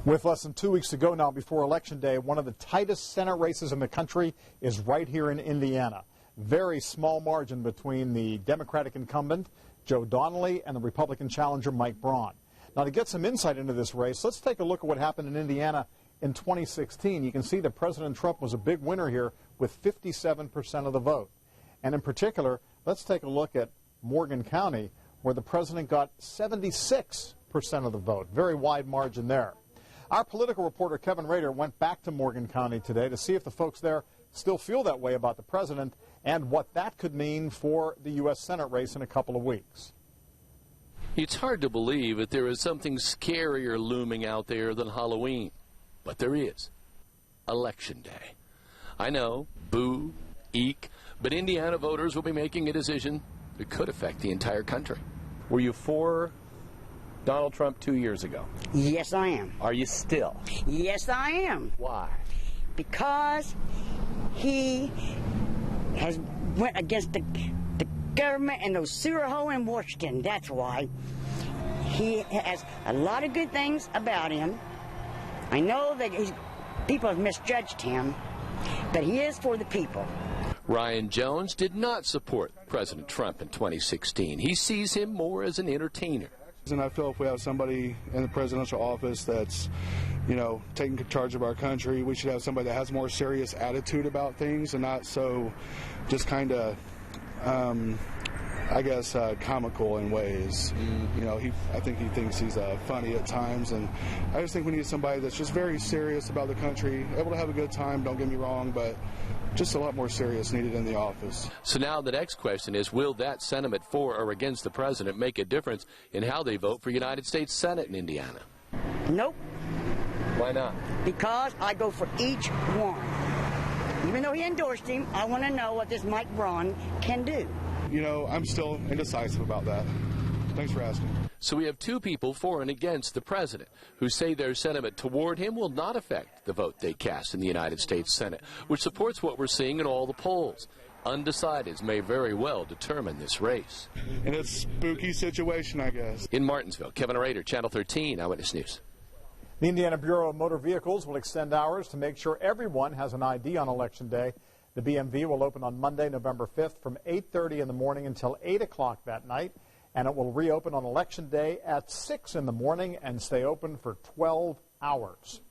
With less than 2 weeks to go now before Election Day, one of the tightest Senate races in the country is right here in Indiana. Very small margin between the Democratic incumbent, Joe Donnelly, and the Republican challenger, Mike Braun. Now, to get some insight into this race, let's take a look at what happened in Indiana in 2016. You can see that President Trump was a big winner here with 57% of the vote. And in particular, let's take a look at Morgan County, where the president got 76% of the vote. Very wide margin there. Our political reporter, Kevin Rader, went back to Morgan County today to see if the folks there still feel that way about the president and what that could mean for the U.S. Senate race in a couple of weeks. It's hard to believe that there is something scarier looming out there than Halloween. But there is. Election Day. I know, boo, eek, but Indiana voters will be making a decision that could affect the entire country. Were you for Donald Trump 2 years ago? Yes, I am. Are you still? Yes, I am. Why? Because he has went against the government and those sewer holes in Washington. That's why. He has a lot of good things about him. I know that people have misjudged him, but he is for the people. Ryan Jones did not support President Trump in 2016. He sees him more as an entertainer. And I feel if we have somebody in the presidential office that's, taking charge of our country, we should have somebody that has more serious attitude about things and not so just kind of, comical in ways. I think he thinks he's funny at times, and I just think we need somebody that's just very serious about the country, able to have a good time, don't get me wrong, but just a lot more serious needed in the office. So now the next question is, will that sentiment for or against the president make a difference in how they vote for United States Senate in Indiana? Nope. Why not? Because I go for each one. Even though he endorsed him, I want to know what this Mike Braun can do. I'm still indecisive about that. Thanks for asking. So we have two people for and against the president who say their sentiment toward him will not affect the vote they cast in the United States Senate, which supports what we're seeing in all the polls. Undecideds may very well determine this race. In a spooky situation, I guess. In Martinsville, Kevin Rader, Channel 13, Eyewitness News. The Indiana Bureau of Motor Vehicles will extend hours to make sure everyone has an ID on Election Day. The BMV will open on Monday, November 5th from 8:30 in the morning until 8 o'clock that night, and it will reopen on Election Day at 6 in the morning and stay open for 12 hours.